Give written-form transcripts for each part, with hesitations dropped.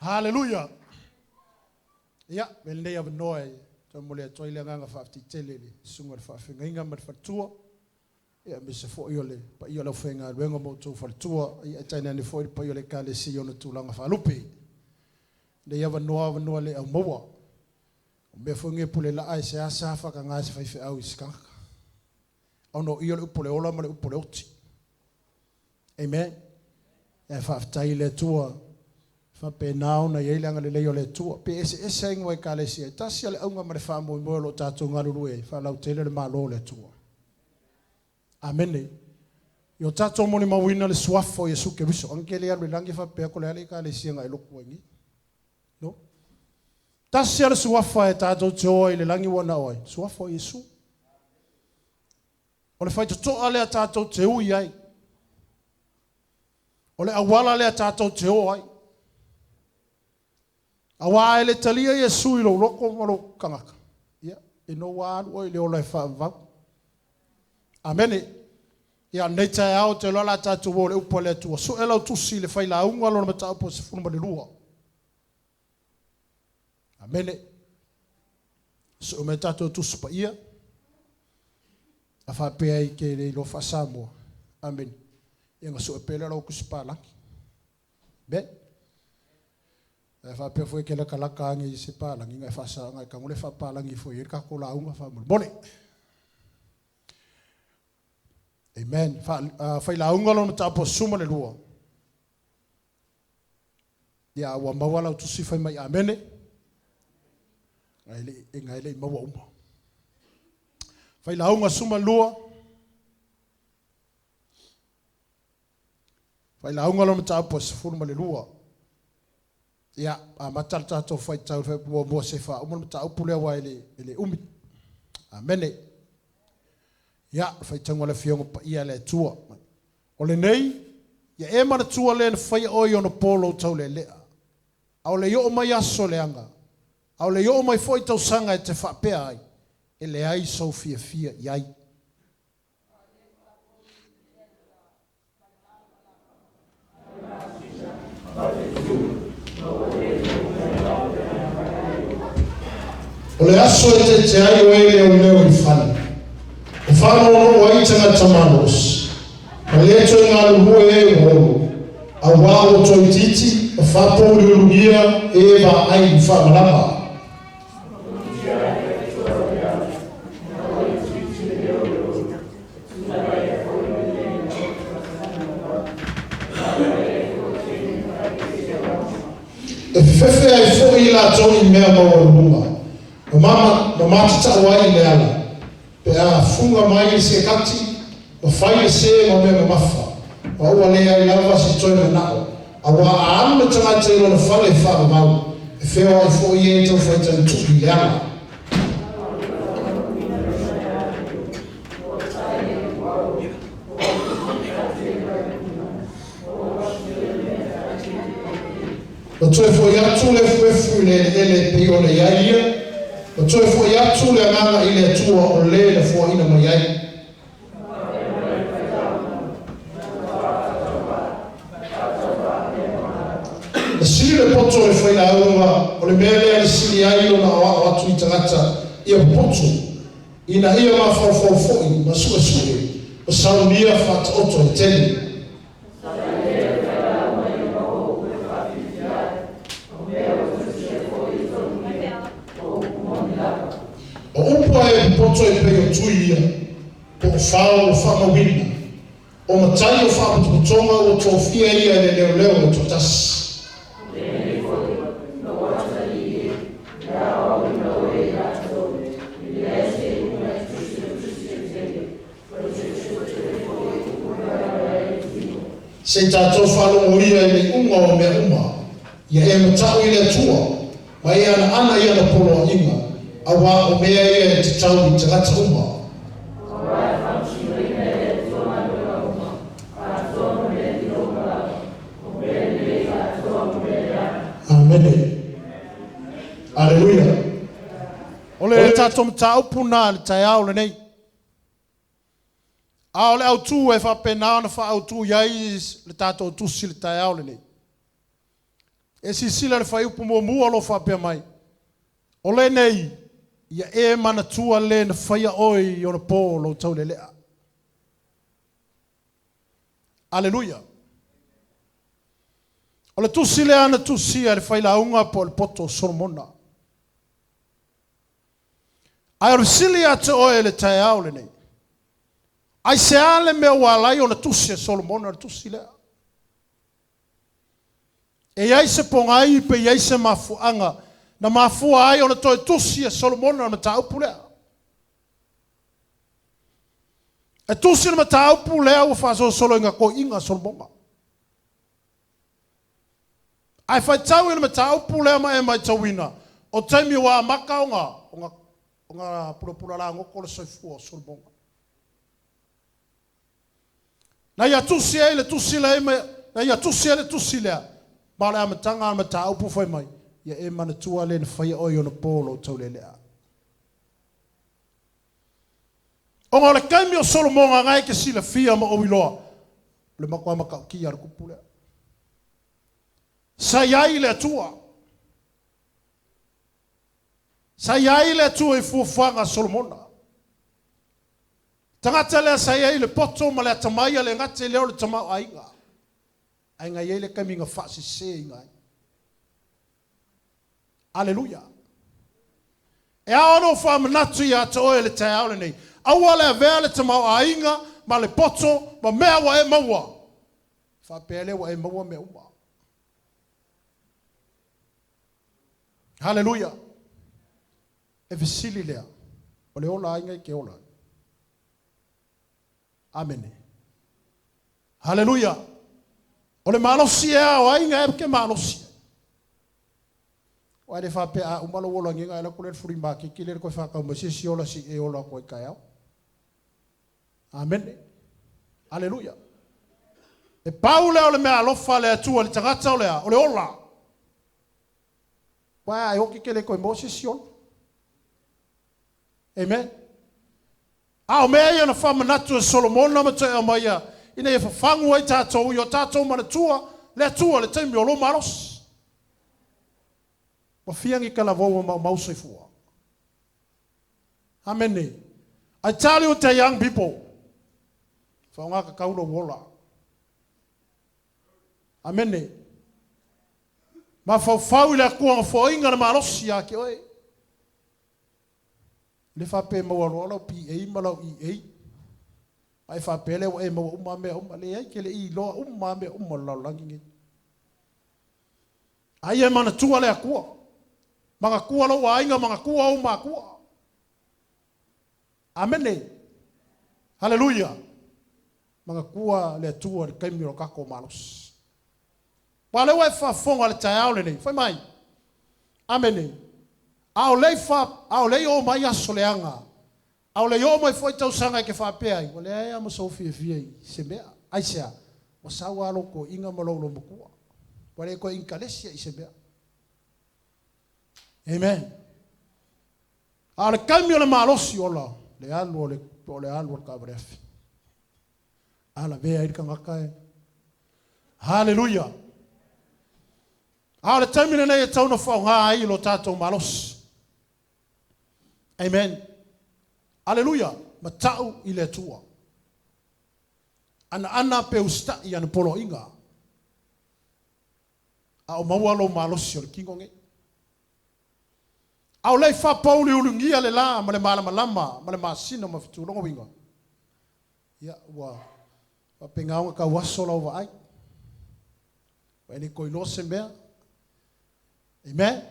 Hallelujah. Ya, melne ya benoy. To mole toile nga fa fti telele. Sungo fa finga inga mat fa tua. Ya me se fo yole, pa yole fenga wengo mo to fa tua. Ya taina ni fo pa yole kale si yona tulanga fa lupi. De ya benoa le amoa. Me fonge pule la ai se asa fa ka ngasi fa fe au iska. Ono yole upole ola male upole oti. Amen. Ya fa taile tua. Fa pe nao na ye langa le leo le tua pe ese seng wa kale si ta si le unga mare fa mo lo ta to ngalu lu fa la tele le malo le tua. Amen. Yo ta to mo ni ma wina le swafo Yesu ke biso angele ya le langi fa pe ko le kale si nga lo kwani. No. Ta si le swafo e ta to joy le langi wona oi. Swafo Yesu. Ole fa to ale ta to te u yai. Ole awala le ta to te oi. Awa ele talia Yesu ilo loko malo kangaka. Ya, ino wa o ile ola fa va. Amen. Ya neta ya te lola tatu wo le upole tu. So ela tu si le fa ila unga lo mata po se funu ba lua. Amen. So meta tu spa ia. Afa pe ai ke le lo fa samo. Amen. Ya so pele lo ku spala. Ben. Fa pe foi que la kalaka ngi se pala ngi fa sa ngai ka ngole fa pala ngi foi ka ko la unga fa bole. Amen. Fa la unga lo ta po suma le lua. Ya wa mawala tu si fa mai amen. Ngai le mawa umba. Fa la unga suma lua. Fa la unga lo ta po suma le lua. Ya, matal tato fai tau fai bo se fa umon ta upule wa ele umi. Amen. Ya, fai tango le fiongo pa ia le tua. Ole nei, ya e mana tua le fai oi ono polo tau le lea. Au le yo mai aso le anga. Au le yo mai foi tau sanga e te fa pe ai. Ele ai so fia yai. Ole aso e te ai o ele o leo i whana. O whana o ai tanga tamanos. Ma leto i ngā luhue e o holo. A wao toi titi, a whapo liurugia e wa ai i whamalama. E fefe ai fo i la toni mea maua lunga. Mama, tita wai le ala. Pe a funga mai se kati, ma fai se ma me mafa. Wa ua le ai lava se toi na nao. A wa a anu me tanga te ilo na fale wha mau. E feo ai fo i e tau fai tani tuki le ala. Ma toi fo i atu le fuefu le ele pe o le iaia. O toi fo ia tu le nganga i le tua o le fo ina mai ai. E sili le poto le fo ina aunga o le mele ale sili ai o na o atu i tangata ia poto. Ina ia ma fo i ma sue. O saunia fat oto i teni. O upo e poto e peo tuia, po whao o whamawina. O matai o whaputonga o tōwhia ia le leo o tōtasi. Se tātou whalongo ia i le unga o mea uma, ia e matau i le tua, ma e ana ia na polo inga. Awa o mea ia te tau i te gata uma. Amen. Aleluia. Ole e tātou mtau puna le tai au le nei. A ole au tu e wha pena na wha au tu iai le tātou tusi le tai au le nei. E sisila le whai upu mua lo whapea mai. O le nei, ia e mana tua le na whaia oi o na pō lo tau le lea. Aleluia. O le tusi le ana tusia le whai launga po le poto Solomona. Ai o sili atu oe le tae au le nei. Ai se ale mea walai o na tusi Solomona le tusi lea. E iai se pongai pe iai se mafuanga na mafua ai o na toi tusi Solomona na mataupu lea. E tusi na mataupu lea ua whaso solo inga ko inga Solomona. Ai whai tau ina mataupu lea ma e mai tauina o taimi wa maka o ngā pura la ngoko le soifua Solomona. Na ia tusi e le tusi lea na ia tusi e le tusi lea ma le amatanga mataupu whai mai. Ia e mana tua le na whaia oi o na polo tau le lea. O ngā le kaimi o Solomona ngai ke sila fia ma oiloa. Le makua makau ki ar kupu lea. Sa iai le atua. Sa iai le atua i fuafanga Solomona. Tangata lea sa iai le poto ma le atamaia le ngate leo le tamau ainga. Ainga iai le kaimi ngā whaasi se ingai. Aleluia. E aono wha manatu i ata oe le tae aole nei. Aua le avea le tamau ainga, ma le poto, ma mea wa e maua. Wha pele wa e maua mea uma. Haleluia. E visili lea. O le ola ainga i ke ola. Amene. Haleluia. O le malosi e o ainga e ke malosi. Wa le fa pe a umalo wola nginga ela ko le furimba ki le ko fa ka mo si ola si e ola ko ka ya. Amen. Alleluia. E Paula o le me alofa le tu le tagata o le ola. Wa ai hoki ke le ko mo si ola. Amen. A o me ia na fa manatu Solomon na mate o mai ina e fa fangu ai tatou yo tatou mana tua le taimi o lo maros. Wa fiangi kala voa mau soifua. Amen. I tell you to young people. Whaonga ka kaulo wola. Amen. Ma whau le kua whainga na marosi a ke oe. Le whape maua rola pi ei malau i ei. Ai whapele wa e maua umame umale ai ke le i loa umame umalau nge. Ai e mana tua le a kua. Mga kua lo wa inga mga kua o mga kua. Amen. Hallelujah. Mga kua le tua le kaimi o kako malos. Wale wa fa fonga le tae au le nei. Fai mai. Amen. Au le o mai aso le anga. Au le o mai foi tau sanga ke fa pe ai. Wale ai ama so fie se mea. Ai sea. Wa sawa alo ko inga malolo mo kua. Wale ko inkalesia i se mea. Amen. Ale kaimi o le malosi ola. Le alu o le alu o kabrefi. Ala vea irika ngakae. Hallelujah. Ale taimine nei e tauna whao ngā ai lo tātou malosi. Amen. Hallelujah. Matau i le tua. Ana pe usta i ane polo inga. A o maualo malosi o le kingonge. Au lei fa pauli ulungia le la ma le malama ma le masino ma fitulongo winga. Ya wa pengaunga ka wasola wa ai. Wa ni ko inose mea. Amen.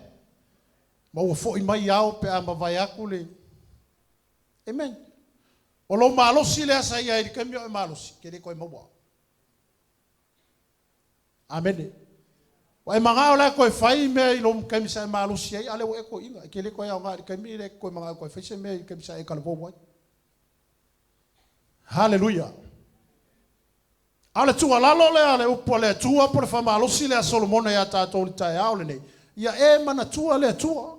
Ma wa fo i mai au pe ama vai aku le. Amen. O lo malosi le asa ia i kamio e malosi ke le ko maua. Amen. Wai manga ola ko fai me i lo kamisa malosi ai ale o ko inga ke le ko ia nga kami le ko manga ko fai se me kamisa e kala bo. Hallelujah. Ale tu ala lo le ale upo le tua por fa malosi le Solomon ya ta to ta ya ole nei. Ya e mana tua le tua.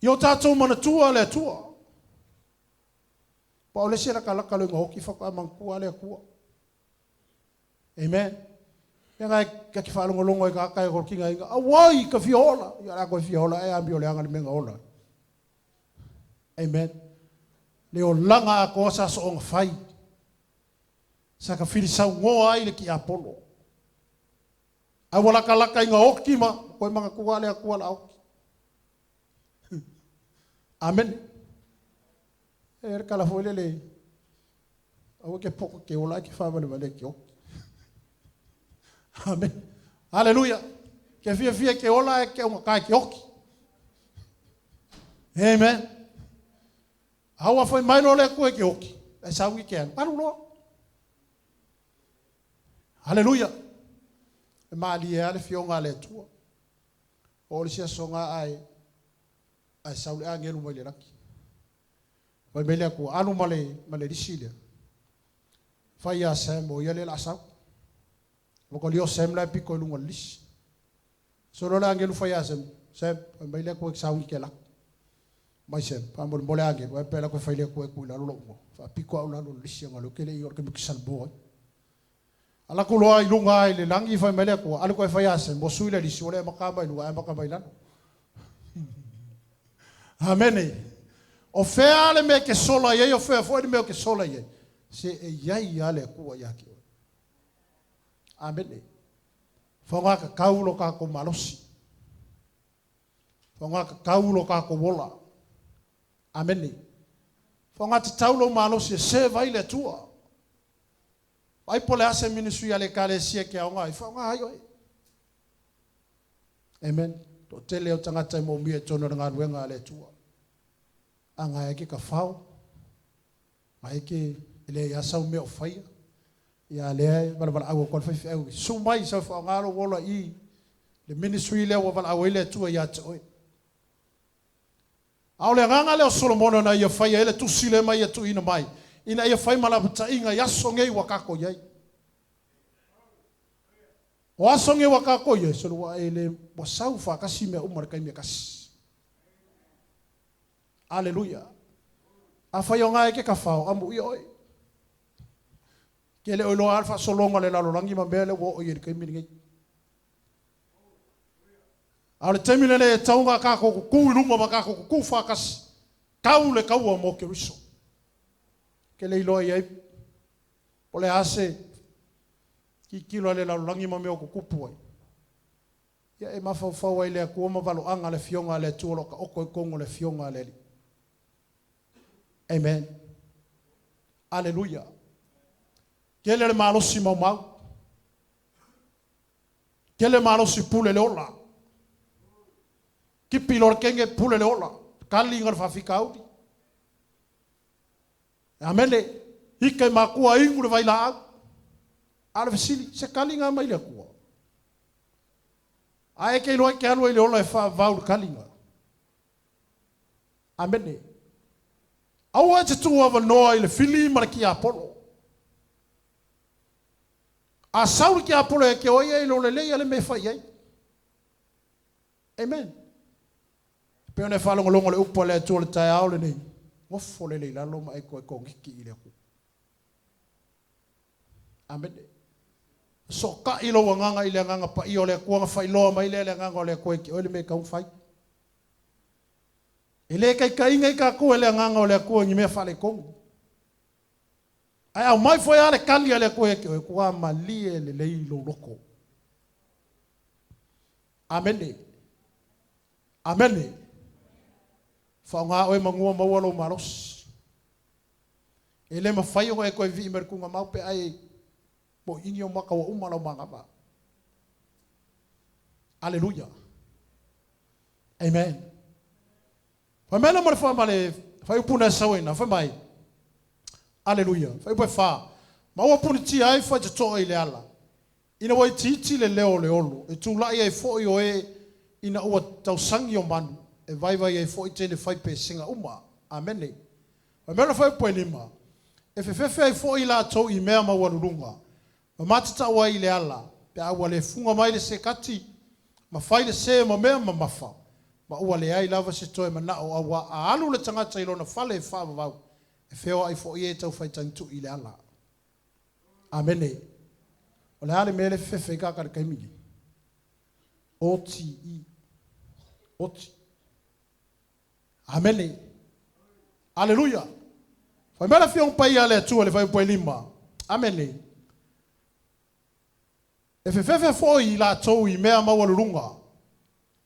Yo ta to mana tua le tua. Pa ole sira kala kala ngo ki fa ka man ku ale ku. Amen. Nga ka ki whalongo longo e ka kai ko kinga inga. Awai ka fiola. Ia la ko fiola e ambi o le anga le menga ola. Amen. Le o langa a ko sa so on fai. Sa ka fili sa ngoa ai le ki apolo. Ai wala ka laka inga oki ma ko manga kuale a kuala oki. Amen. E kala foi le. Au ke poko ke ola ki fa vale ki oki. Amen. Hallelujah. Ke fia ke ola e ke o kai ki oki. Amen. Hawa foi mai no le ko ke oki. E sa wi ke. Paru lo. Hallelujah. E mali e ale fionga le tua. O le sia songa ai saule a ngelu mo le raki. Vai mele ko anu male disilia. Fai a sem o yele la sau. Mo ko lio sem la piko lunga lis. So lo la ngelu fai a sem vai mele ko sau ke la. Mai sem pa mo le age vai pela ko fai le ko la lo mo. Fa piko au la lo lis nga lo ke le yor ke mi salbo. Ala ko loa i lunga ai le langi fai mele ko ala ko fai a sem mo suile di sole makamba i lunga makamba i lan. Amen. O fea le me ke sola ye, o fea foi me ke sola ye. Se e yai ale kua yaki. Amen. Fonga ka kaulo ka ko malosi. Fonga ka kaulo ka ko wola. Amen. Fonga te taulo malosi se vai le tua. Ai pole ase ministry ale kale sia ke aonga i fonga ai oi. Amen. To tele o tangata mo mi e tono nga ruenga ale tua. Anga e ke ka fau. Ai ke ele ya sau me o fai. Ya le bala au ko fai au. So mai sa fa ngalo wola I le ministry le wa bala au ele tua ya toi. Au le nganga le Solomon na ia fai ele tu sile mai tu ina mai. Ina ia fai mala puta inga ya songe wa kako yai. Wa songe wa kako ye so wa ele wa sau fa kasi me umar kai me kasi. Hallelujah. Afa yo ngai ke ka fao amu i oi. Ke le olo alfa solonga le lalo langi mambele wo o yeri kai mi ngai. Ale temile le taunga ka ko ku lunga ba ka ko ku fa kasi. Kau le kau mo ke riso. Ke le ilo ye. Ole ase ki kilo le lalo langi mambele ko kupu ai. Ya e mafa fa wa ile ko mo valo anga le fionga le tuolo ka oko kongo le fionga le. Amen. Hallelujah. Quel est le malo si mau? Quel est le malo si pule le ola? Ki pilor kenge pule le ola? Kali ngar fa fikaudi. Amen. Ike makua ingu le vai la. Ala vesili se kali ngar mai le kua. Ai ke lo ke alo le ola fa vau kali ngar. Amen. Awa te tu ava noa i le fili mara ki Apolo. A sauri ki Apolo e ke oia i lo le leia le me fai ai. Amen. Pe one whalongo longo le upa le atua le tai au le nei. Ngofo le leila loma e koe kongiki i le ku. Amen. So ka ilo wanganga i le nganga pa i o le kuanga fai loa mai le nganga o le koe ki o le me kaung fai. Ele kai ngai ka ko ele nganga ole ko ngi me fale ko. Ai au mai foi ale kali ale ko e ko mali ele le ilo loko. Amen. Amen. Fa nga o mangua mawalo maros. Ele ma fai o e ko vi mer kunga mau pe ai mo ingi o maka o umala manga ba. Hallelujah. Amen. Fa mena mo fa male fa upuna sawina fa mai. Hallelujah. Fa ipo fa. Ma o puni ti ai fa te to ile ala. Ina wai titi le leo le olo. E tu la ia fo yo e ina o tau sangi o manu. E vai e fo i tele fai pe singa uma. Amen. Fa mena fa ipo lima. E fe fo i la to i mea ma walunga. Ma matata wa ile ala. Pe a wale funga mai le sekati. Ma fai le se ma mea ma mafa. Ma ua le ai lava se toe mana o awa a alu le tangata i lona fale e wha wau. E wheo ai fo i e tau whai tantu i le ala. Amene. O le ale mele fefe ka ka kaimili. OTE. Oti. Amene. Hallelujah. Fai mele fiong pai ale tu le fai pai lima. Amene. E fefe foi la tou I mea mawalunga.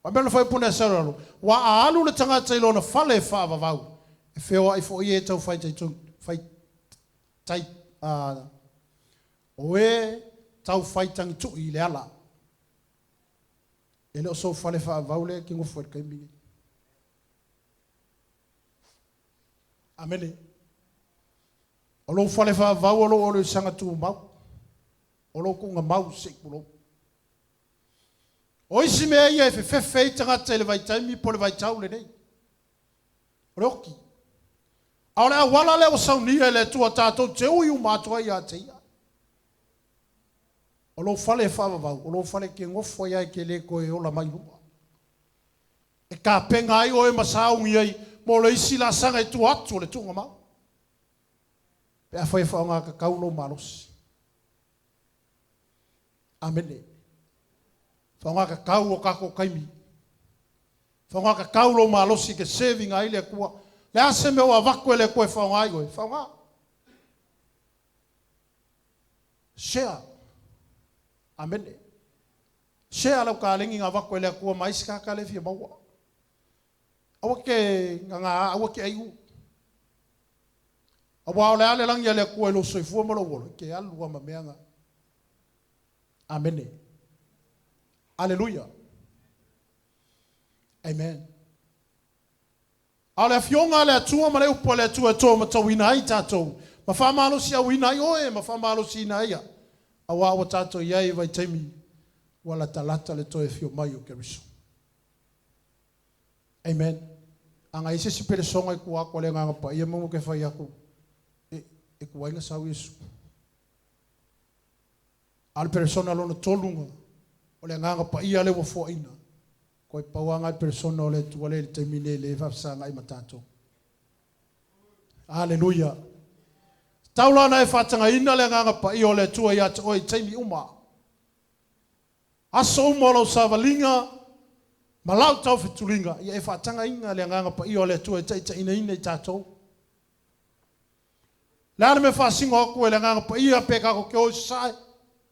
Wa mele fai pune seralo. Wa alu le tangata ilona fale fa vavau. E feo ai fo ie tau fai tai fai tai oe tau fai tangi tu I le ala. Ele o so fale fa vaule ki ngo foi kaimbi. Amene. O lo fale fa vaulo o le sanga tu mau. O lo ku nga mau se kulo. O isi me ia fe tanga tele vai taimi po le vai tau le nei. Roki. Aole wala le o sauni le tua tatou te ui u matua ia te ia. O lo fale whawawau, o lo fale ke ngofo ia ke le koe o la mai rua. E ka penga ai o e masaungi ai, mo le isi la sanga I tu atu le tunga mau. Pe a whai whaonga ka kaulo malosi. Amene. Whaonga ka kau o kako kaimi. Whaonga ka kaulo malosi ke saving ai le kua. Le ase me o avako le koe whaonga ai oe. Whaonga. Share. Amene. Share lau ka lengi ngā wako le kua maisi ka le fia maua. Awa ke ngā awa ke aiu. Awa o le ale langi le kua lo soifua malo wolo. Ke alu ama meanga. Amene. Hallelujah. Amen. Ale fionga le tua ma le upo le tua to ma tawina ai tatou. Ma fa malo si awina ai oe ma fa malo si na ia. Awa o tatou iai vai taimi wala talata le toe fio mai o keriso. Amen. Anga ise si pere songa I kua kwa le nganga pa ia mungu ke fai aku. E kua inga sau Yesu. Al persona lona tolunga o le nganga pa ia le wa fo ina. Ko I pauanga I persona o le tuale le taimine le vafsanga I matato. Hallelujah. Taulana e whatanga ina le nganga pa I o le tua ia o I taimi uma. Aso umolo sa valinga, malau tau fitulinga, ia e whatanga ina le nganga pa I o le tua I ina I tato. Lana me whasinga oku e le nganga pa I a peka ko ke o sai.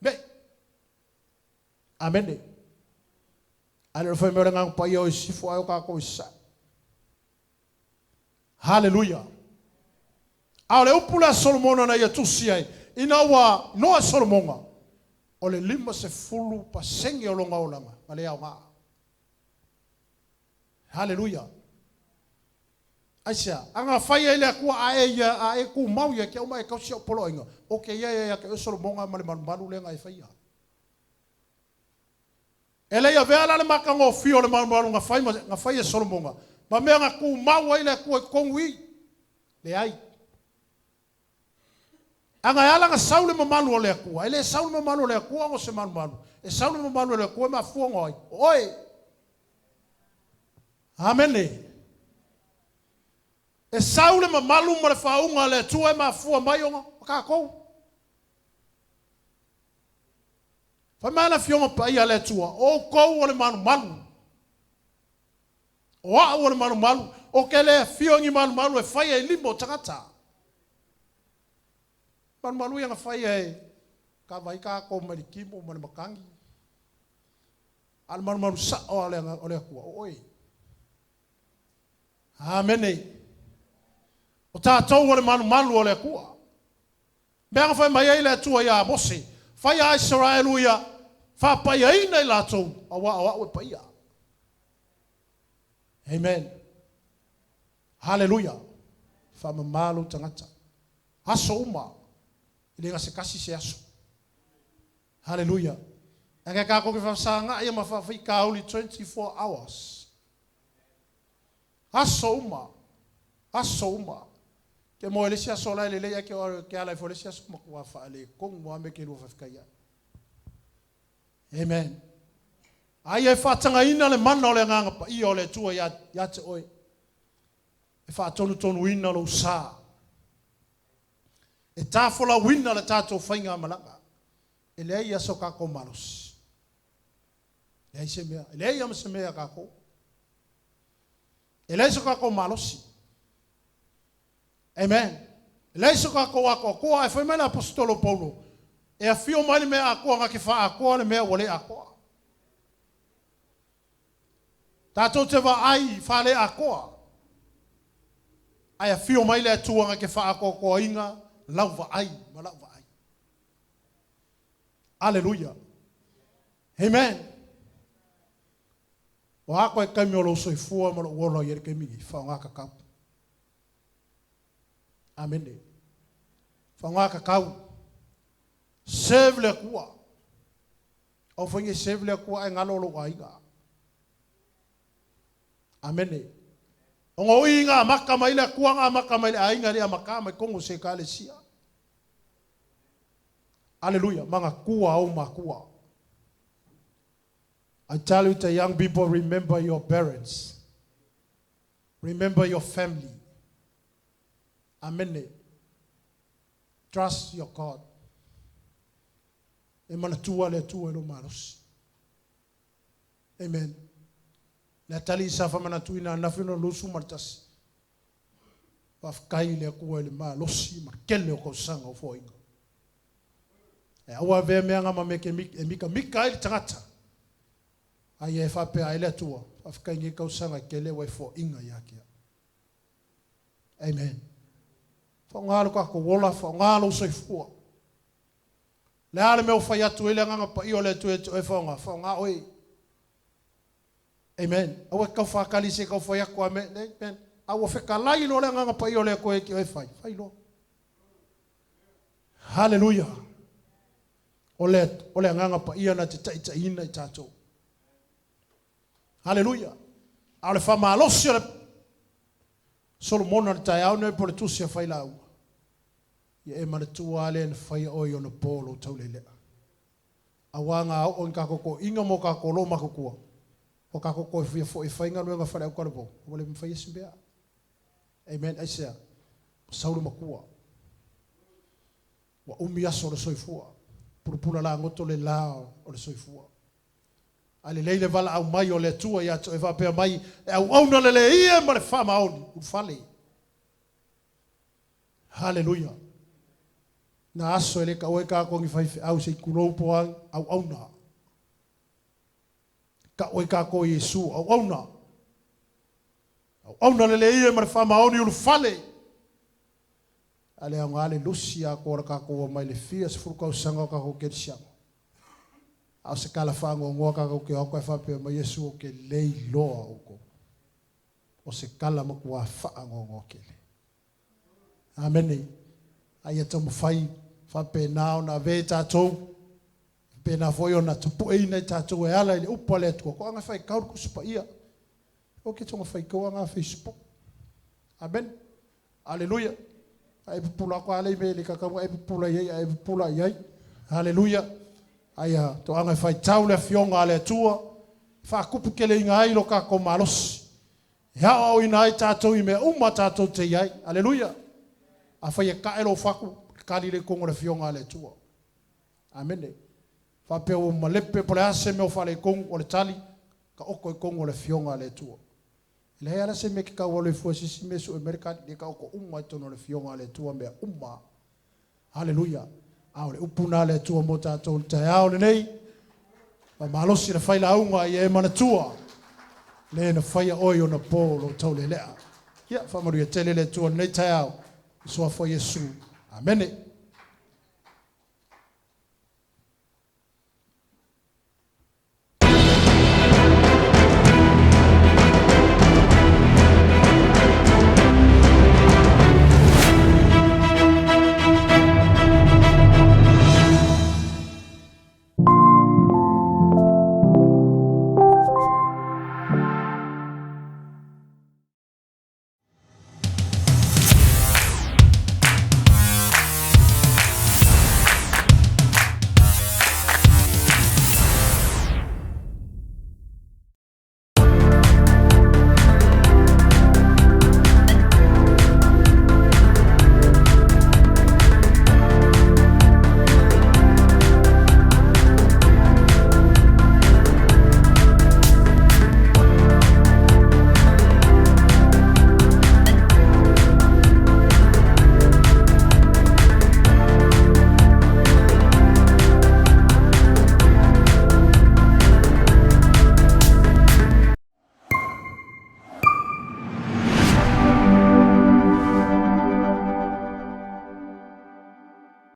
Me. Amene. Ale foi meu ngang pa yo si fo ayo ka ko isa. Hallelujah. Ale upula Solomon na ya tusiai. Ina wa no Solomon. Ole lima se fulu pa sengi o longa olanga. Ale ya nga. Hallelujah. Aisha, anga fai ele ku a e ku mau ya ke o mai ka si polo inga. Okay ya ke Solomon male malu le ngai fai ya. Ele ia vea le maka ngo fio le malu nga fai e Solomon. Ma mea nga ku mau ile ku e kongui. Le ai. Anga ala nga saule malu le ku. Ele saule malu le ku ngo se malu. E saule malu le ku ma fu ngoi. Oi. Amen. E saule malu mo le faunga le tu e ma fu mai ngo ka ko. Famana fionga pa ia le tua. O kou o le manu. O a o le manu. O ke le fiongi manu e fai e limo tangata. Manu ia nga fai e ka vai ka ko marikimo mo le makangi. Al manu sa o le kua. Oi. Amene. O tātou o le manu o le kua. Mea nga fai mai e le tua ia mose. Fai a Israelu ia. Fa pai ai nei latou awa o pai. Amen. Hallelujah. Fa malu tangata. Aso uma. Ile ngase kasi se aso. Hallelujah. Anga ka ko ke fa sanga ia ma fa ka only 24 hours. Aso uma. Ke mo ele sia sola ele ya ke ala fo le sia so mo fa ale kong mo ame ke lo fa kaya. Amen. Ai e whatanga ina le mana o le nganga pa I o le tua ya te oi. E whatonu ina lo sa. E tāwhola wina le tātou whainga malanga. E lea ia so kako malos. Lea se mea. E lea ia ma se mea kako. E lea so kako malosi. Amen. E lea so kako wako. Koa e whai mena apostolo Paulo. E a fio mai mea akoa ngaki wha akoa le mea wale akoa. Tātou te wa ai whale akoa. Ai a fio mai le atua ngaki wha akoa koa inga. Lau wa ai. Ma lau wa ai. Aleluia. Amen. O ako e kaimi o lo soifua ma lo uolo i ere kaimi whaonga kakau. Amen. Whaonga kakau. Serve le kua. O whainge serve le kua e ngalo lo waiga. Amen. O ngā ui ngā maka mai le kua ngā maka mai le ainga rea maka mai kongo se ka le sia. Hallelujah. Manga kua au makua. I tell you to young people, remember your parents. Remember your family. Amen. Trust your God. E mana tua le tua lo maros. Amen. Le tali sa fa mana tuina na fino lusu martas. Wa kai le kua le malosi ma kele ko sanga o foinga. E awa ve me nga ma me ke mika ile tangata. Ai e fa pe ai le tua. Fa kai ngi ko sanga kele wa fo inga yake. Amen. Fa ngalo ka ko wola fa ngalo so fua. Le ale me o fa atu ile nga pa io le tu e fa nga oi. Amen. Awa ka fa kali se ka fa ya ko me. Amen. Awa fe kala ilo le nga pa io le ko e ki fa. Fa ilo. Hallelujah. Ole nganga pa ia na te taita ina i tātou. Hallelujah. Ale wha maalosi ole Solomona le tai au nei pole tusia whai lau. Ia e mana tua ale na whai oi o na polo tau lelea. Awanga au o nkako ko inga mo kako lo makukua. O kako ko fia fo e whainga luenga whare au karapo. Wale mwhai esi bea. Amen. Aisea. Sauru makua. Wa umi aso le soifua. Purupula la ngoto le lao o le soifua. Ale leile vala au mai o le tua ia to e va pe mai e au na le ia ma le fama oni u fale. Hallelujah. Na aso ele ka o ka ko ngi fai au se kulo po au na. Ka o ka ko Yesu au na. Au na le ia ma le fama oni u fale. Ale ang ale Lucia ko ka ko mai le fia se fu ko sanga ka ko kersia. Au se kala fango ngo ka ko ke ko fa pe mai Yesu ke lei loa ko. O se kala mo ko fa ngo ke. Amen. Ai to mo fai fa pe na na ve ta to. Pe na foi ona to po ina ta to e ala le upale to ko nga fai ka ko spa ia. O ke to mo fai ko nga Facebook. Amen. Hallelujah. Ai pula ko ale me le ka ai pula ye haleluya aya to anga fai tau le fionga ale tua fa kupu kele inga ilo ka ko malos ya o ina tato i me uma tato te yai haleluya a fai ka elo faku kali le kongo le fionga ale tua amen fa pe o malepe pole ase me o fa le kongo o le tali ka o ko kongo le fionga ale tua. Le ala se me ka wale fo si me so America de ka ko umma to no le fionga le tua me umma. Hallelujah. Aule upuna le tua mota to te aule nei. Pa malosi le faila unga ye mana tua. Le na faia oyo na polo to le lea. Ya fa maria tele le tua nei tai au. So for Yesu. Amen.